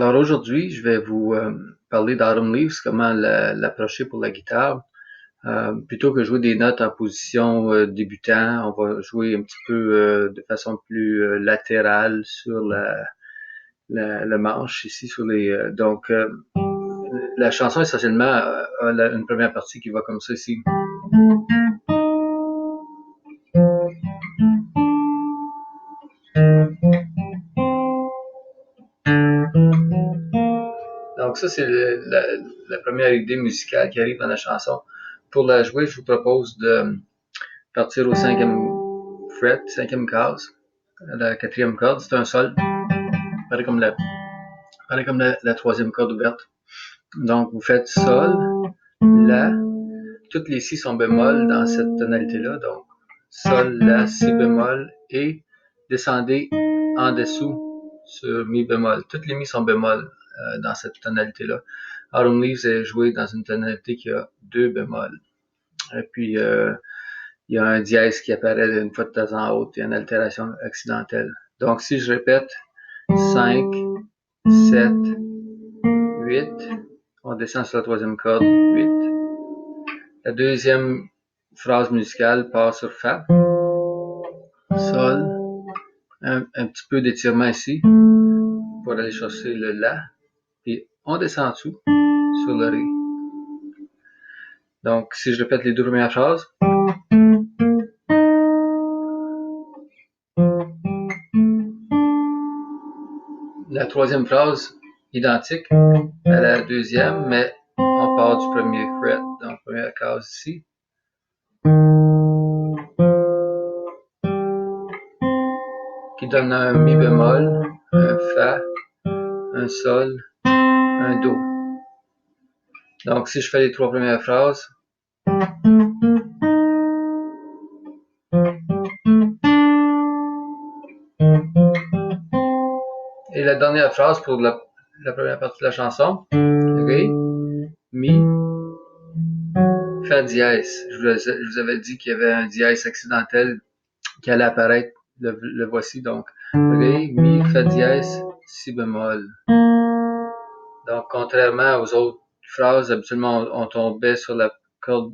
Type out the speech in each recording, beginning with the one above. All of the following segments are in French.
Alors aujourd'hui, je vais vous parler d'Autumn Leaves, comment l'approcher pour la guitare. Plutôt que jouer des notes en position débutant, on va jouer un petit peu de façon plus latérale sur le manche ici sur les. La chanson essentiellement a une première partie qui va comme ça ici. Donc ça, c'est la première idée musicale qui arrive dans la chanson. Pour la jouer, je vous propose de partir au cinquième fret, cinquième case, la quatrième corde, c'est un sol, pareil comme la troisième corde ouverte. Donc vous faites sol, la, toutes les si sont bémol dans cette tonalité-là, donc sol, la, si bémol et descendez en dessous sur mi bémol. Toutes les mi sont bémol dans cette tonalité-là. Autumn Leaves est joué dans une tonalité qui a deux bémols. Et puis il y a un dièse qui apparaît une fois de temps en autre, il y a une altération accidentelle. Donc si je répète 5, 7, 8, on descend sur la troisième corde, 8. La deuxième phrase musicale part sur Fa, Sol, un petit peu d'étirement ici pour aller chercher le La, puis on descend en dessous sur le Ré. Donc si je répète les deux premières phrases, la troisième phrase identique à la deuxième, mais on part du premier fret, donc première case ici. Qui donne un mi bémol, un fa, un sol, un do. Donc si je fais les trois premières phrases, et la dernière phrase pour la première partie de la chanson, Ré, Mi, Fa dièse. Je vous avais dit qu'il y avait un dièse accidentel qui allait apparaître, le voici donc. Ré, Mi, Fa dièse, Si bémol. Donc contrairement aux autres phrases, habituellement on tombait sur la corde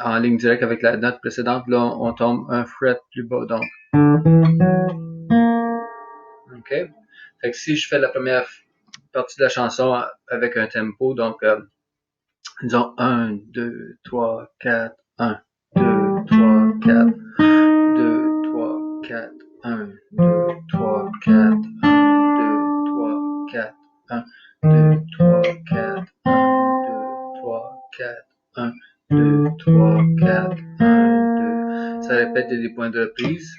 en ligne directe avec la note précédente, là on tombe un fret plus bas, donc. OK? Fait que si je fais la première partie de la chanson avec un tempo, donc disons 1, 2, 3, 4, 1, 2, 3, 4, 2, 3, 4, 1, 2, 3, 4, 1, 2, 3, 4, 1, 2, 3, 4, 1, 2, 3, 4, 1, 2, 3, 4, 1, 2. Ça répète des points de reprise.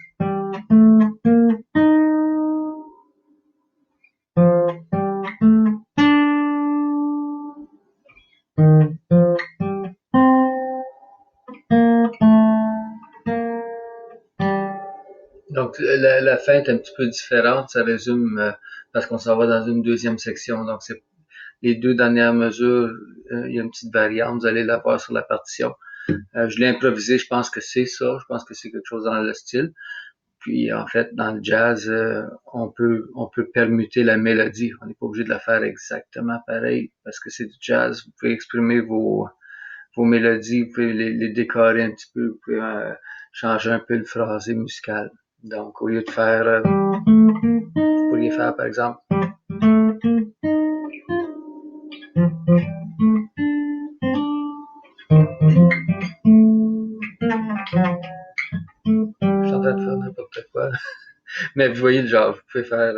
Donc la fin est un petit peu différente, ça résume parce qu'on s'en va dans une deuxième section. Donc c'est les deux dernières mesures, il y a une petite variante, vous allez la voir sur la partition. Je l'ai improvisé, je pense que c'est ça, je pense que c'est quelque chose dans le style. Puis en fait, dans le jazz, on peut permuter la mélodie. On n'est pas obligé de la faire exactement pareil parce que c'est du jazz. Vous pouvez exprimer vos mélodies, vous pouvez les décorer un petit peu, vous pouvez changer un peu le phrasé musical. Donc au lieu de faire, vous pourriez faire par exemple. Je suis en train de faire n'importe quoi. Mais vous voyez le genre, vous pouvez faire,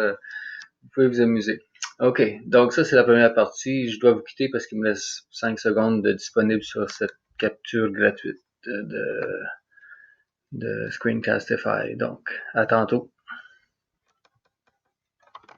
vous pouvez vous amuser. OK, donc ça c'est la première partie. Je dois vous quitter parce qu'il me laisse 5 secondes de disponible sur cette capture gratuite de Screencastify. Donc, à tantôt.